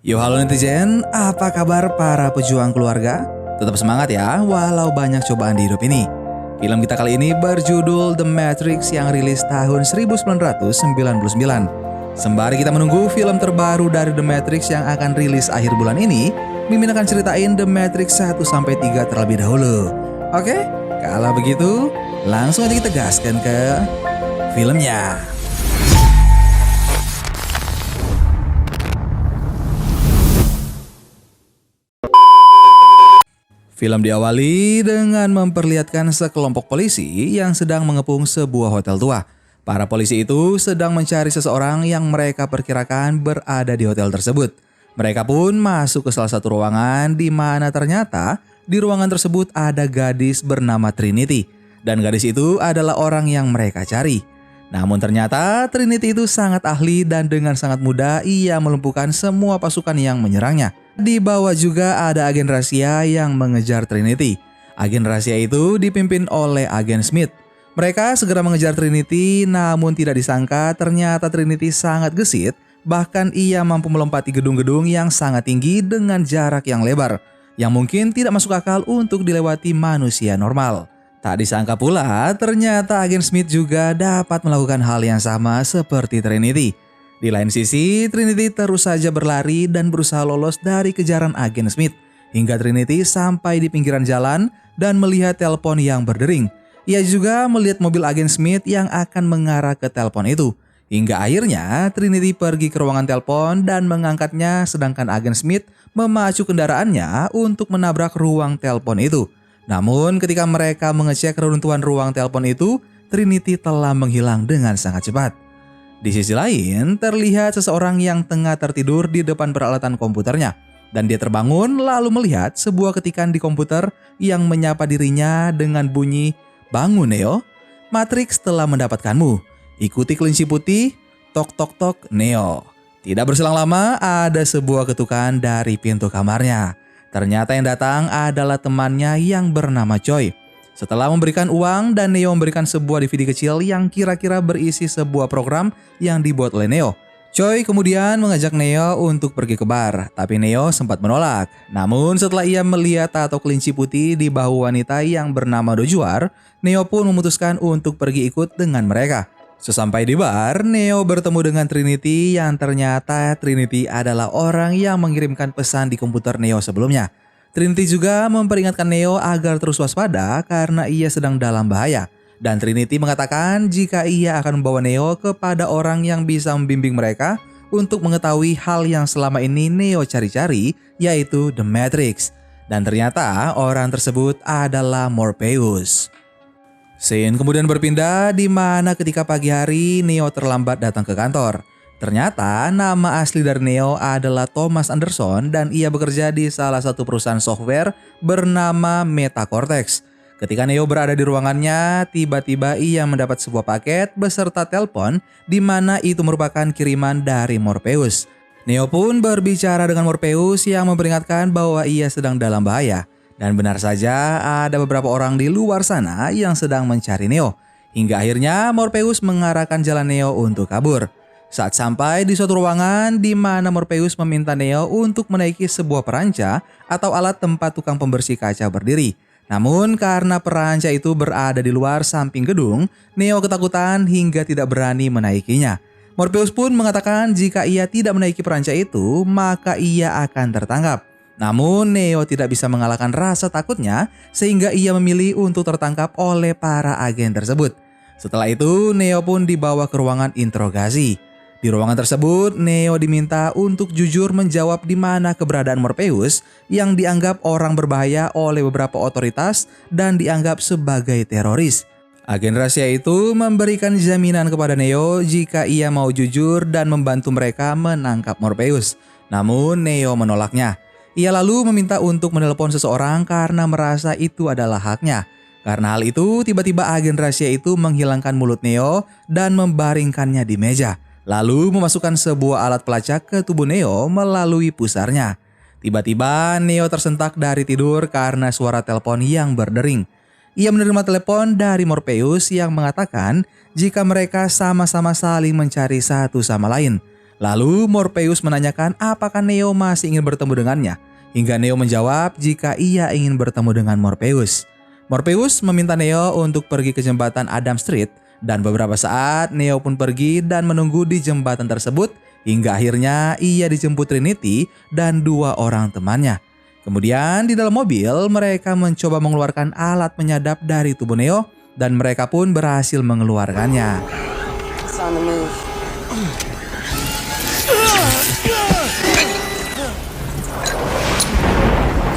Yo halo netizen, apa kabar para pejuang keluarga? Tetap semangat ya, walau banyak cobaan di hidup ini. Film kita kali ini berjudul The Matrix yang rilis tahun 1999. Sembari kita menunggu film terbaru dari The Matrix yang akan rilis akhir bulan ini, Mimin akan ceritain The Matrix 1-3 terlebih dahulu. Oke, kalau begitu langsung aja kita gaskan ke filmnya. Film diawali dengan memperlihatkan sekelompok polisi yang sedang mengepung sebuah hotel tua. Para polisi itu sedang mencari seseorang yang mereka perkirakan berada di hotel tersebut. Mereka pun masuk ke salah satu ruangan di mana ternyata di ruangan tersebut ada gadis bernama Trinity. Dan gadis itu adalah orang yang mereka cari. Namun ternyata Trinity itu sangat ahli dan dengan sangat mudah ia melumpuhkan semua pasukan yang menyerangnya. Di bawah juga ada agen rahasia yang mengejar Trinity. Agen rahasia itu dipimpin oleh agen Smith. Mereka segera mengejar Trinity, namun tidak disangka ternyata Trinity sangat gesit. Bahkan ia mampu melompati gedung-gedung yang sangat tinggi dengan jarak yang lebar, yang mungkin tidak masuk akal untuk dilewati manusia normal. Tak disangka pula, ternyata agen Smith juga dapat melakukan hal yang sama seperti Trinity. Di lain sisi, Trinity terus saja berlari dan berusaha lolos dari kejaran agen Smith. Hingga Trinity sampai di pinggiran jalan dan melihat telepon yang berdering. Ia juga melihat mobil agen Smith yang akan mengarah ke telepon itu. Hingga akhirnya Trinity pergi ke ruangan telepon dan mengangkatnya, sedangkan agen Smith memacu kendaraannya untuk menabrak ruang telepon itu. Namun ketika mereka mengecek reruntuhan ruang telepon itu, Trinity telah menghilang dengan sangat cepat. Di sisi lain, terlihat seseorang yang tengah tertidur di depan peralatan komputernya. Dan dia terbangun lalu melihat sebuah ketikan di komputer yang menyapa dirinya dengan bunyi, "Bangun Neo, Matrix telah mendapatkanmu. Ikuti kelinci putih, tok tok tok Neo." Tidak berselang lama, ada sebuah ketukan dari pintu kamarnya. Ternyata yang datang adalah temannya yang bernama Choi. Setelah memberikan uang dan Neo memberikan sebuah DVD kecil yang kira-kira berisi sebuah program yang dibuat oleh Neo. Choi kemudian mengajak Neo untuk pergi ke bar, tapi Neo sempat menolak. Namun setelah ia melihat tato kelinci putih di bahu wanita yang bernama Dojuar, Neo pun memutuskan untuk pergi ikut dengan mereka. Sesampai di bar, Neo bertemu dengan Trinity yang ternyata Trinity adalah orang yang mengirimkan pesan di komputer Neo sebelumnya. Trinity juga memperingatkan Neo agar terus waspada karena ia sedang dalam bahaya. Dan Trinity mengatakan jika ia akan membawa Neo kepada orang yang bisa membimbing mereka untuk mengetahui hal yang selama ini Neo cari-cari, yaitu The Matrix. Dan ternyata orang tersebut adalah Morpheus. Scene kemudian berpindah di mana ketika pagi hari Neo terlambat datang ke kantor. Ternyata nama asli dari Neo adalah Thomas Anderson dan ia bekerja di salah satu perusahaan software bernama Metacortex. Ketika Neo berada di ruangannya, tiba-tiba ia mendapat sebuah paket beserta telepon di mana itu merupakan kiriman dari Morpheus. Neo pun berbicara dengan Morpheus yang memperingatkan bahwa ia sedang dalam bahaya. Dan benar saja ada beberapa orang di luar sana yang sedang mencari Neo. Hingga akhirnya Morpheus mengarahkan jalan Neo untuk kabur. Saat sampai di suatu ruangan di mana Morpheus meminta Neo untuk menaiki sebuah peranca atau alat tempat tukang pembersih kaca berdiri. Namun karena peranca itu berada di luar samping gedung, Neo ketakutan hingga tidak berani menaikinya. Morpheus pun mengatakan jika ia tidak menaiki peranca itu, maka ia akan tertangkap. Namun Neo tidak bisa mengalahkan rasa takutnya sehingga ia memilih untuk tertangkap oleh para agen tersebut. Setelah itu Neo pun dibawa ke ruangan interogasi. Di ruangan tersebut, Neo diminta untuk jujur menjawab di mana keberadaan Morpheus yang dianggap orang berbahaya oleh beberapa otoritas dan dianggap sebagai teroris. Agen rahasia itu memberikan jaminan kepada Neo jika ia mau jujur dan membantu mereka menangkap Morpheus. Namun Neo menolaknya. Ia lalu meminta untuk menelepon seseorang karena merasa itu adalah haknya. Karena hal itu, tiba-tiba agen rahasia itu menghilangkan mulut Neo dan membaringkannya di meja. Lalu memasukkan sebuah alat pelacak ke tubuh Neo melalui pusarnya. Tiba-tiba Neo tersentak dari tidur karena suara telepon yang berdering. Ia menerima telepon dari Morpheus yang mengatakan jika mereka sama-sama saling mencari satu sama lain. Lalu Morpheus menanyakan apakah Neo masih ingin bertemu dengannya, hingga Neo menjawab jika ia ingin bertemu dengan Morpheus. Morpheus meminta Neo untuk pergi ke jembatan Adam Street, dan beberapa saat Neo pun pergi dan menunggu di jembatan tersebut hingga akhirnya ia dijemput Trinity dan 2 orang temannya. Kemudian di dalam mobil mereka mencoba mengeluarkan alat penyadap dari tubuh Neo dan mereka pun berhasil mengeluarkannya. It's on the move.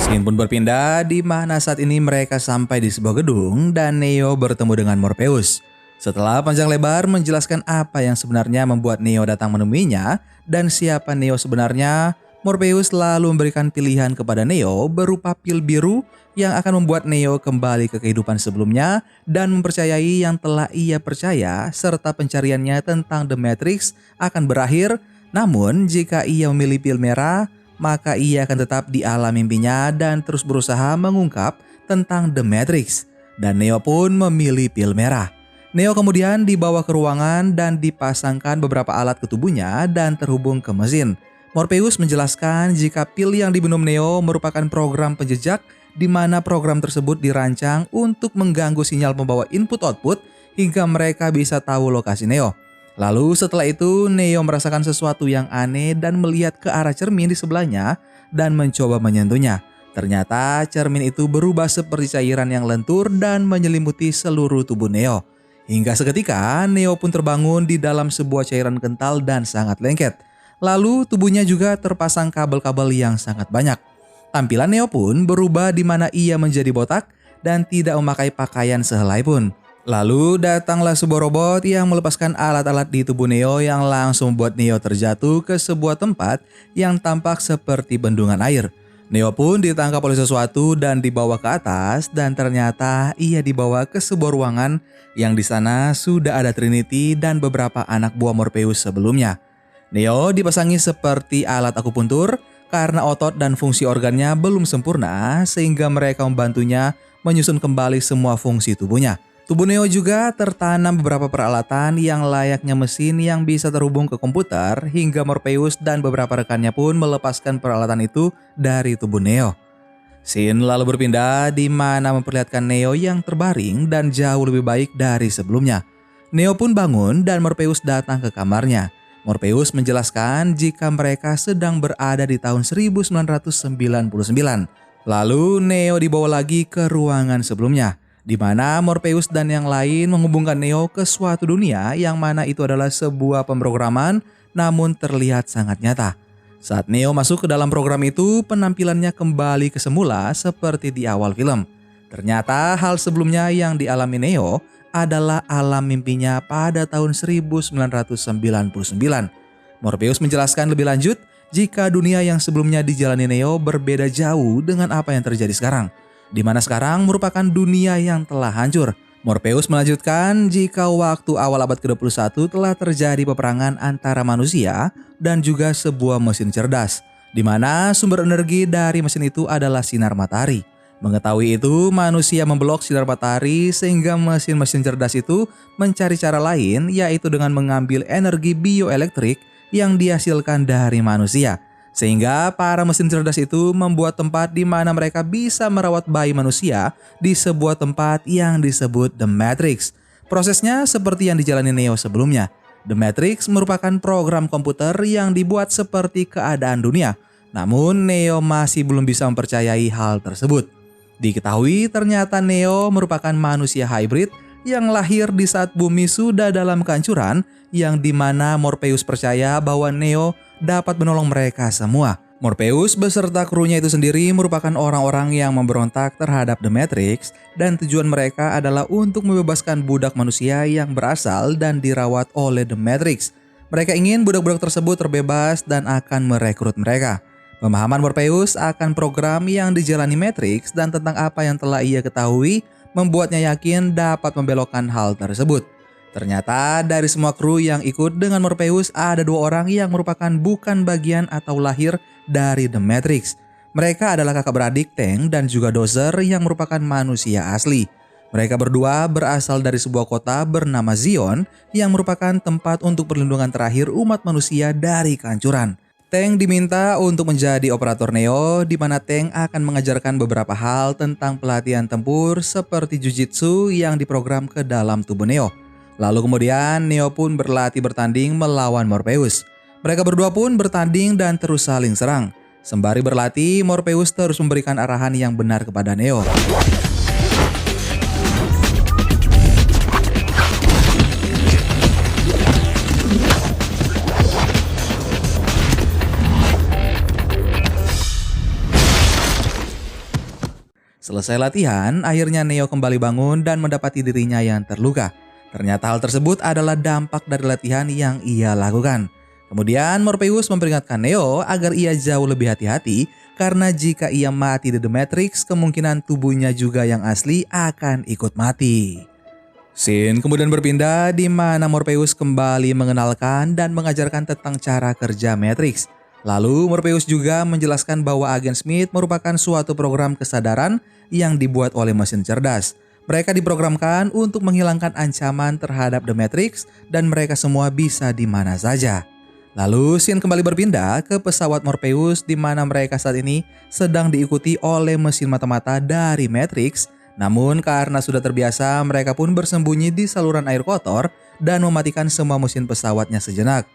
Scene pun berpindah di mana saat ini mereka sampai di sebuah gedung dan Neo bertemu dengan Morpheus. Setelah panjang lebar menjelaskan apa yang sebenarnya membuat Neo datang menemuinya dan siapa Neo sebenarnya, Morpheus lalu memberikan pilihan kepada Neo berupa pil biru yang akan membuat Neo kembali ke kehidupan sebelumnya dan mempercayai yang telah ia percaya serta pencariannya tentang The Matrix akan berakhir. Namun jika ia memilih pil merah, maka ia akan tetap di alam mimpinya dan terus berusaha mengungkap tentang The Matrix. Dan Neo pun memilih pil merah. Neo kemudian dibawa ke ruangan dan dipasangkan beberapa alat ke tubuhnya dan terhubung ke mesin. Morpheus menjelaskan jika pil yang diminum Neo merupakan program penjejak di mana program tersebut dirancang untuk mengganggu sinyal pembawa input-output hingga mereka bisa tahu lokasi Neo. Lalu setelah itu Neo merasakan sesuatu yang aneh dan melihat ke arah cermin di sebelahnya dan mencoba menyentuhnya. Ternyata cermin itu berubah seperti cairan yang lentur dan menyelimuti seluruh tubuh Neo. Hingga seketika Neo pun terbangun di dalam sebuah cairan kental dan sangat lengket. Lalu tubuhnya juga terpasang kabel-kabel yang sangat banyak. Tampilan Neo pun berubah di mana ia menjadi botak dan tidak memakai pakaian sehelai pun. Lalu datanglah sebuah robot yang melepaskan alat-alat di tubuh Neo yang langsung membuat Neo terjatuh ke sebuah tempat yang tampak seperti bendungan air. Neo pun ditangkap oleh sesuatu dan dibawa ke atas dan ternyata ia dibawa ke sebuah ruangan yang di sana sudah ada Trinity dan beberapa anak buah Morpheus sebelumnya. Neo dipasangi seperti alat akupuntur karena otot dan fungsi organnya belum sempurna sehingga mereka membantunya menyusun kembali semua fungsi tubuhnya. Tubuh Neo juga tertanam beberapa peralatan yang layaknya mesin yang bisa terhubung ke komputer hingga Morpheus dan beberapa rekannya pun melepaskan peralatan itu dari tubuh Neo. Scene lalu berpindah di mana memperlihatkan Neo yang terbaring dan jauh lebih baik dari sebelumnya. Neo pun bangun dan Morpheus datang ke kamarnya. Morpheus menjelaskan jika mereka sedang berada di tahun 1999. Lalu Neo dibawa lagi ke ruangan sebelumnya, di mana Morpheus dan yang lain menghubungkan Neo ke suatu dunia yang mana itu adalah sebuah pemrograman namun terlihat sangat nyata. Saat Neo masuk ke dalam program itu, penampilannya kembali ke semula seperti di awal film. Ternyata hal sebelumnya yang dialami Neo adalah alam mimpinya pada tahun 1999. Morpheus menjelaskan lebih lanjut jika dunia yang sebelumnya dijalani Neo berbeda jauh dengan apa yang terjadi sekarang, di mana sekarang merupakan dunia yang telah hancur. Morpheus melanjutkan jika waktu awal abad ke-21 telah terjadi peperangan antara manusia dan juga sebuah mesin cerdas, di mana sumber energi dari mesin itu adalah sinar matahari. Mengetahui itu, manusia memblok sinar matahari sehingga mesin-mesin cerdas itu mencari cara lain, yaitu dengan mengambil energi bioelektrik yang dihasilkan dari manusia. Sehingga para mesin cerdas itu membuat tempat di mana mereka bisa merawat bayi manusia di sebuah tempat yang disebut The Matrix. Prosesnya seperti yang dijalani Neo sebelumnya. The Matrix merupakan program komputer yang dibuat seperti keadaan dunia. Namun Neo masih belum bisa mempercayai hal tersebut. Diketahui ternyata Neo merupakan manusia hybrid yang lahir di saat bumi sudah dalam kehancuran, yang dimana Morpheus percaya bahwa Neo dapat menolong mereka semua. Morpheus beserta krunya itu sendiri merupakan orang-orang yang memberontak terhadap The Matrix dan tujuan mereka adalah untuk membebaskan budak manusia yang berasal dan dirawat oleh The Matrix. Mereka ingin budak-budak tersebut terbebas dan akan merekrut mereka. Pemahaman Morpheus akan program yang dijalani Matrix dan tentang apa yang telah ia ketahui membuatnya yakin dapat membelokkan hal tersebut. Ternyata dari semua kru yang ikut dengan Morpheus ada 2 orang yang merupakan bukan bagian atau lahir dari The Matrix. Mereka adalah kakak beradik Tank dan juga Dozer yang merupakan manusia asli. Mereka berdua berasal dari sebuah kota bernama Zion yang merupakan tempat untuk perlindungan terakhir umat manusia dari kehancuran. Tank diminta untuk menjadi operator Neo, di mana Tank akan mengajarkan beberapa hal tentang pelatihan tempur seperti Jujitsu yang diprogram ke dalam tubuh Neo. Lalu kemudian Neo pun berlatih bertanding melawan Morpheus. Mereka berdua pun bertanding dan terus saling serang. Sembari berlatih, Morpheus terus memberikan arahan yang benar kepada Neo. Selesai latihan, akhirnya Neo kembali bangun dan mendapati dirinya yang terluka. Ternyata hal tersebut adalah dampak dari latihan yang ia lakukan. Kemudian Morpheus memperingatkan Neo agar ia jauh lebih hati-hati karena jika ia mati di The Matrix, kemungkinan tubuhnya juga yang asli akan ikut mati. Scene kemudian berpindah di mana Morpheus kembali mengenalkan dan mengajarkan tentang cara kerja Matrix. Lalu Morpheus juga menjelaskan bahwa agen Smith merupakan suatu program kesadaran yang dibuat oleh mesin cerdas. Mereka diprogramkan untuk menghilangkan ancaman terhadap The Matrix dan mereka semua bisa di mana saja. Lalu scene kembali berpindah ke pesawat Morpheus di mana mereka saat ini sedang diikuti oleh mesin mata-mata dari Matrix. Namun karena sudah terbiasa, mereka pun bersembunyi di saluran air kotor dan mematikan semua mesin pesawatnya sejenak.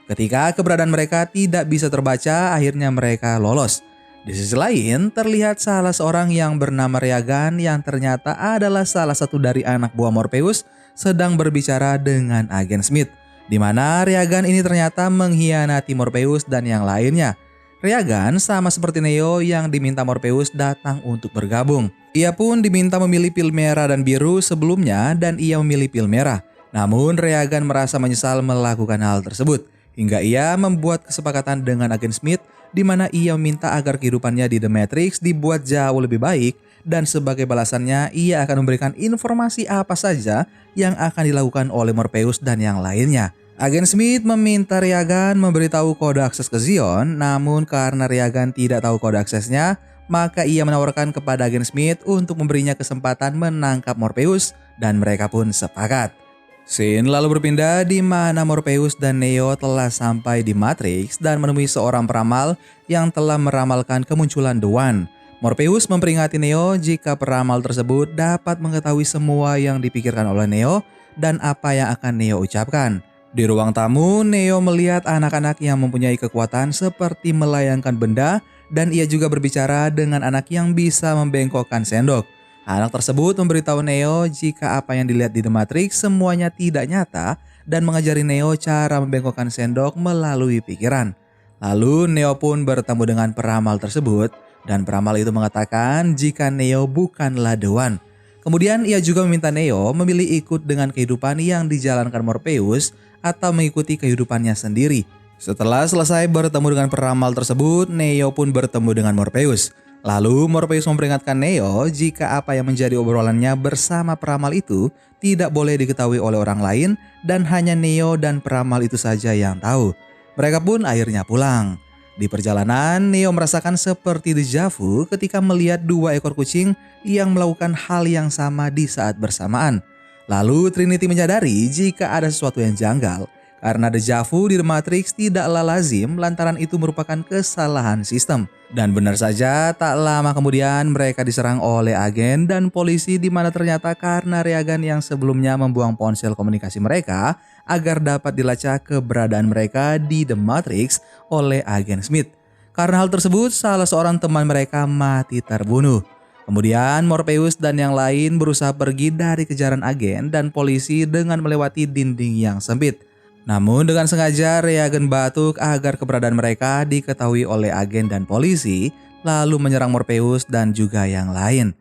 Ketika keberadaan mereka tidak bisa terbaca, akhirnya mereka lolos. Di sisi lain, terlihat salah seorang yang bernama Reagan yang ternyata adalah salah satu dari anak buah Morpheus sedang berbicara dengan agen Smith. Di mana Reagan ini ternyata mengkhianati Morpheus dan yang lainnya. Reagan sama seperti Neo yang diminta Morpheus datang untuk bergabung. Ia pun diminta memilih pil merah dan biru sebelumnya dan ia memilih pil merah. Namun Reagan merasa menyesal melakukan hal tersebut. Hingga ia membuat kesepakatan dengan agen Smith di mana ia meminta agar kehidupannya di The Matrix dibuat jauh lebih baik dan sebagai balasannya ia akan memberikan informasi apa saja yang akan dilakukan oleh Morpheus dan yang lainnya. Agen Smith meminta Reagan memberitahu kode akses ke Zion, namun karena Reagan tidak tahu kode aksesnya, maka ia menawarkan kepada agen Smith untuk memberinya kesempatan menangkap Morpheus dan mereka pun sepakat. Scene lalu berpindah di mana Morpheus dan Neo telah sampai di Matrix dan menemui seorang peramal yang telah meramalkan kemunculan The One. Morpheus memperingati Neo jika peramal tersebut dapat mengetahui semua yang dipikirkan oleh Neo dan apa yang akan Neo ucapkan. Di ruang tamu, Neo melihat anak-anak yang mempunyai kekuatan seperti melayangkan benda dan ia juga berbicara dengan anak yang bisa membengkokkan sendok. Anak tersebut memberitahu Neo jika apa yang dilihat di The Matrix semuanya tidak nyata dan mengajari Neo cara membengkokkan sendok melalui pikiran. Lalu Neo pun bertemu dengan peramal tersebut dan peramal itu mengatakan jika Neo bukanlah The One. Kemudian ia juga meminta Neo memilih ikut dengan kehidupan yang dijalankan Morpheus atau mengikuti kehidupannya sendiri. Setelah selesai bertemu dengan peramal tersebut, Neo pun bertemu dengan Morpheus. Lalu Morpheus memperingatkan Neo jika apa yang menjadi obrolannya bersama peramal itu tidak boleh diketahui oleh orang lain dan hanya Neo dan peramal itu saja yang tahu. Mereka pun akhirnya pulang. Di perjalanan, Neo merasakan seperti deja vu ketika melihat 2 ekor kucing yang melakukan hal yang sama di saat bersamaan. Lalu Trinity menyadari jika ada sesuatu yang janggal karena deja vu di The Matrix tidaklah lazim lantaran itu merupakan kesalahan sistem. Dan benar saja, tak lama kemudian mereka diserang oleh agen dan polisi di mana ternyata karena Reagan yang sebelumnya membuang ponsel komunikasi mereka agar dapat dilacak keberadaan mereka di The Matrix oleh agen Smith. Karena hal tersebut, salah seorang teman mereka mati terbunuh. Kemudian Morpheus dan yang lain berusaha pergi dari kejaran agen dan polisi dengan melewati dinding yang sempit. Namun dengan sengaja Reagan batuk agar keberadaan mereka diketahui oleh agen dan polisi, lalu menyerang Morpheus dan juga yang lain.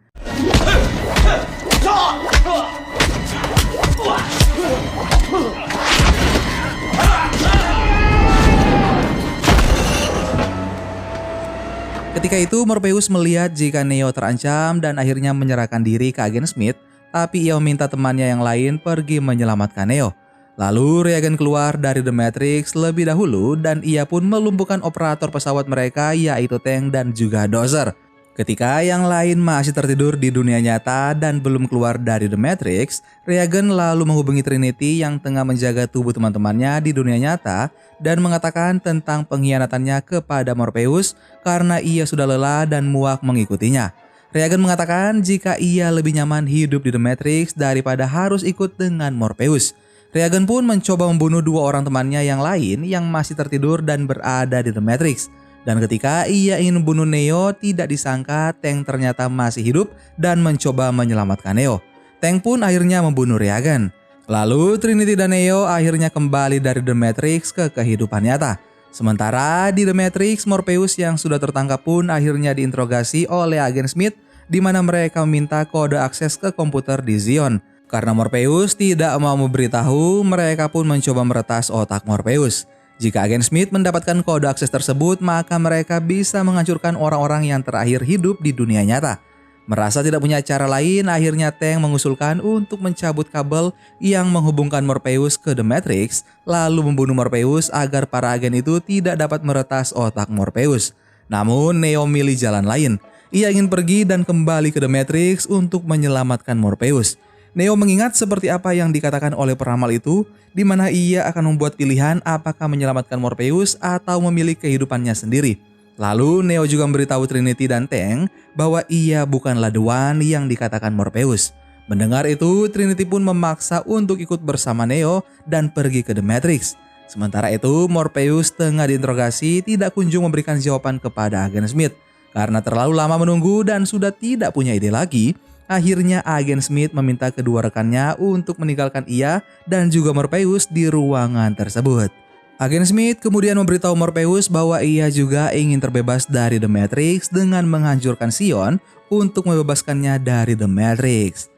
Ketika itu Morpheus melihat jika Neo terancam dan akhirnya menyerahkan diri ke agen Smith, tapi ia meminta temannya yang lain pergi menyelamatkan Neo. Lalu Reagan keluar dari The Matrix lebih dahulu dan ia pun melumpuhkan operator pesawat mereka yaitu Tank dan juga Dozer. Ketika yang lain masih tertidur di dunia nyata dan belum keluar dari The Matrix, Reagan lalu menghubungi Trinity yang tengah menjaga tubuh teman-temannya di dunia nyata dan mengatakan tentang pengkhianatannya kepada Morpheus karena ia sudah lelah dan muak mengikutinya. Reagan mengatakan jika ia lebih nyaman hidup di The Matrix daripada harus ikut dengan Morpheus. Reagan pun mencoba membunuh dua orang temannya yang lain yang masih tertidur dan berada di The Matrix. Dan ketika ia ingin membunuh Neo, tidak disangka Tank ternyata masih hidup dan mencoba menyelamatkan Neo. Tank pun akhirnya membunuh Reagan. Lalu Trinity dan Neo akhirnya kembali dari The Matrix ke kehidupan nyata. Sementara di The Matrix, Morpheus yang sudah tertangkap pun akhirnya diinterogasi oleh agen Smith di mana mereka meminta kode akses ke komputer di Zion. Karena Morpheus tidak mau memberitahu, mereka pun mencoba meretas otak Morpheus. Jika agen Smith mendapatkan kode akses tersebut, maka mereka bisa menghancurkan orang-orang yang terakhir hidup di dunia nyata. Merasa tidak punya cara lain, akhirnya Tank mengusulkan untuk mencabut kabel yang menghubungkan Morpheus ke The Matrix, lalu membunuh Morpheus agar para agen itu tidak dapat meretas otak Morpheus. Namun Neo milih jalan lain. Ia ingin pergi dan kembali ke The Matrix untuk menyelamatkan Morpheus. Neo mengingat seperti apa yang dikatakan oleh peramal itu, di mana ia akan membuat pilihan apakah menyelamatkan Morpheus atau memilih kehidupannya sendiri. Lalu Neo juga memberitahu Trinity dan Tank bahwa ia bukanlah The One yang dikatakan Morpheus. Mendengar itu, Trinity pun memaksa untuk ikut bersama Neo dan pergi ke The Matrix. Sementara itu, Morpheus tengah diinterogasi tidak kunjung memberikan jawaban kepada agen Smith. Karena terlalu lama menunggu dan sudah tidak punya ide lagi, akhirnya agen Smith meminta kedua rekannya untuk meninggalkan ia dan juga Morpheus di ruangan tersebut. Agen Smith kemudian memberitahu Morpheus bahwa ia juga ingin terbebas dari The Matrix dengan menghancurkan Zion untuk membebaskannya dari The Matrix.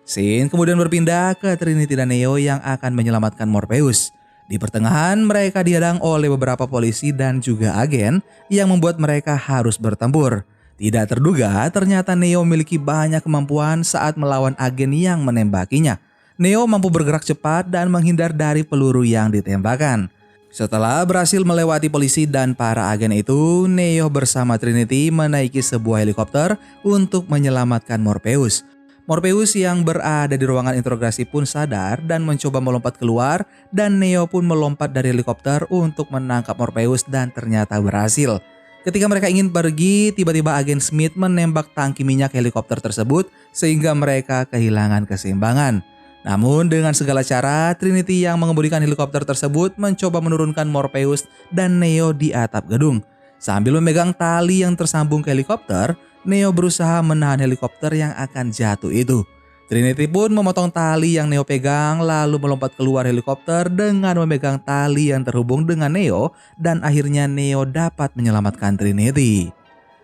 Scene kemudian berpindah ke Trinity dan Neo yang akan menyelamatkan Morpheus. Di pertengahan mereka dihadang oleh beberapa polisi dan juga agen yang membuat mereka harus bertempur. Tidak terduga ternyata Neo memiliki banyak kemampuan saat melawan agen yang menembakinya. Neo mampu bergerak cepat dan menghindar dari peluru yang ditembakkan. Setelah berhasil melewati polisi dan para agen itu, Neo bersama Trinity menaiki sebuah helikopter untuk menyelamatkan Morpheus. Morpheus yang berada di ruangan interogasi pun sadar dan mencoba melompat keluar dan Neo pun melompat dari helikopter untuk menangkap Morpheus dan ternyata berhasil. Ketika mereka ingin pergi, tiba-tiba agen Smith menembak tangki minyak helikopter tersebut sehingga mereka kehilangan keseimbangan. Namun dengan segala cara, Trinity yang mengemudikan helikopter tersebut mencoba menurunkan Morpheus dan Neo di atap gedung. Sambil memegang tali yang tersambung ke helikopter, Neo berusaha menahan helikopter yang akan jatuh itu. Trinity pun memotong tali yang Neo pegang lalu melompat keluar helikopter dengan memegang tali yang terhubung dengan Neo dan akhirnya Neo dapat menyelamatkan Trinity.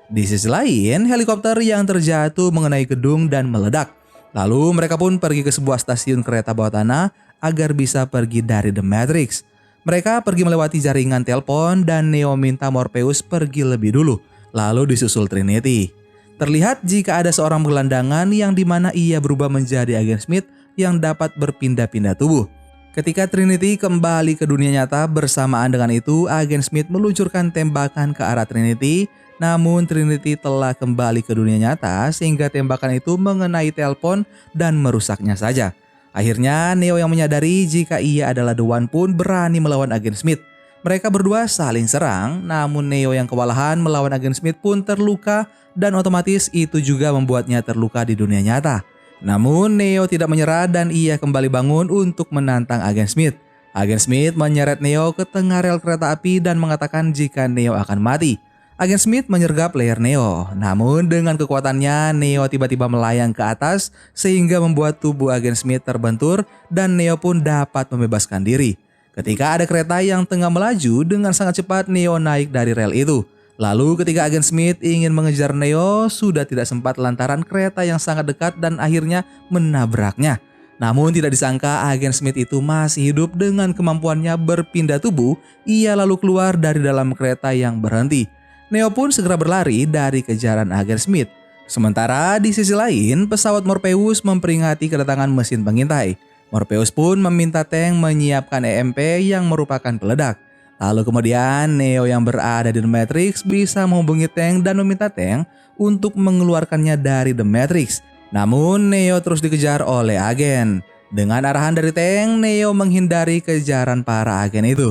Di sisi lain, helikopter yang terjatuh mengenai gedung dan meledak. Lalu mereka pun pergi ke sebuah stasiun kereta bawah tanah agar bisa pergi dari The Matrix. Mereka pergi melewati jaringan telepon dan Neo minta Morpheus pergi lebih dulu, lalu disusul Trinity. Terlihat jika ada seorang gelandangan yang dimana ia berubah menjadi agen Smith yang dapat berpindah-pindah tubuh. Ketika Trinity kembali ke dunia nyata bersamaan dengan itu, agen Smith meluncurkan tembakan ke arah Trinity. Namun Trinity telah kembali ke dunia nyata sehingga tembakan itu mengenai telepon dan merusaknya saja. Akhirnya Neo yang menyadari jika ia adalah The One pun berani melawan agen Smith. Mereka berdua saling serang, namun Neo yang kewalahan melawan agen Smith pun terluka dan otomatis itu juga membuatnya terluka di dunia nyata. Namun Neo tidak menyerah dan ia kembali bangun untuk menantang agen Smith. Agen Smith menyeret Neo ke tengah rel kereta api dan mengatakan jika Neo akan mati. Agen Smith menyergap leher Neo, namun dengan kekuatannya Neo tiba-tiba melayang ke atas sehingga membuat tubuh agen Smith terbentur dan Neo pun dapat membebaskan diri. Ketika ada kereta yang tengah melaju dengan sangat cepat, Neo naik dari rel itu. Lalu ketika agen Smith ingin mengejar Neo, sudah tidak sempat lantaran kereta yang sangat dekat dan akhirnya menabraknya. Namun tidak disangka agen Smith itu masih hidup dengan kemampuannya berpindah tubuh. Ia lalu keluar dari dalam kereta yang berhenti. Neo pun segera berlari dari kejaran agen Smith. Sementara di sisi lain, pesawat Morpheus memperingati kedatangan mesin pengintai. Morpheus pun meminta Tank menyiapkan EMP yang merupakan peledak. Lalu kemudian Neo yang berada di The Matrix bisa menghubungi Tank dan meminta Tank untuk mengeluarkannya dari The Matrix. Namun Neo terus dikejar oleh agen. Dengan arahan dari Tank, Neo menghindari kejaran para agen itu.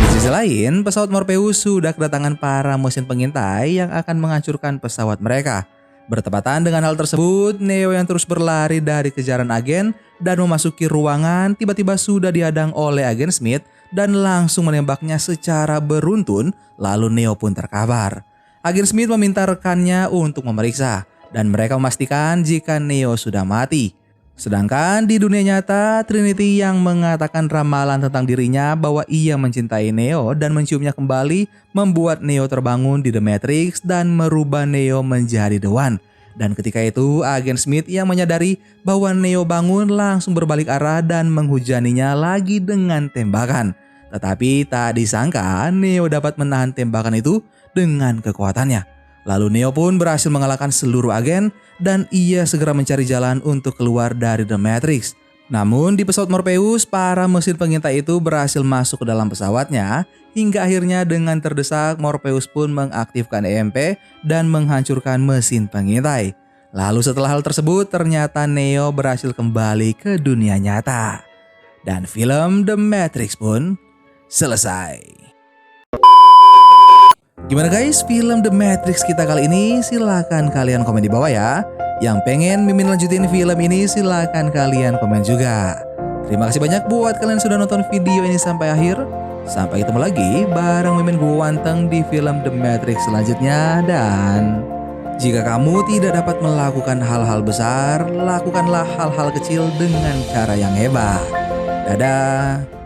Di sisi lain, pesawat Morpheus sudah kedatangan para mesin pengintai yang akan menghancurkan pesawat mereka. Bertepatan dengan hal tersebut, Neo yang terus berlari dari kejaran agen dan memasuki ruangan tiba-tiba sudah dihadang oleh agen Smith dan langsung menembaknya secara beruntun, lalu Neo pun terkabar. Agen Smith meminta rekannya untuk memeriksa dan mereka memastikan jika Neo sudah mati. Sedangkan di dunia nyata, Trinity yang mengatakan ramalan tentang dirinya bahwa ia mencintai Neo dan menciumnya kembali membuat Neo terbangun di The Matrix dan merubah Neo menjadi The One. Dan ketika itu, agen Smith yang menyadari bahwa Neo bangun langsung berbalik arah dan menghujaninya lagi dengan tembakan. Tetapi tak disangka Neo dapat menahan tembakan itu dengan kekuatannya. Lalu Neo pun berhasil mengalahkan seluruh agen dan ia segera mencari jalan untuk keluar dari The Matrix. Namun di pesawat Morpheus, para mesin pengintai itu berhasil masuk ke dalam pesawatnya hingga akhirnya dengan terdesak Morpheus pun mengaktifkan EMP dan menghancurkan mesin pengintai. Lalu setelah hal tersebut ternyata Neo berhasil kembali ke dunia nyata. Dan film The Matrix pun selesai. Gimana guys film The Matrix kita kali ini? Silahkan kalian komen di bawah ya. Yang pengen Mimin lanjutin film ini silahkan kalian komen juga. Terima kasih banyak buat kalian sudah nonton video ini sampai akhir. Sampai ketemu lagi bareng Mimin Guanteng di film The Matrix selanjutnya. Dan jika kamu tidak dapat melakukan hal-hal besar, lakukanlah hal-hal kecil dengan cara yang hebat. Dadah.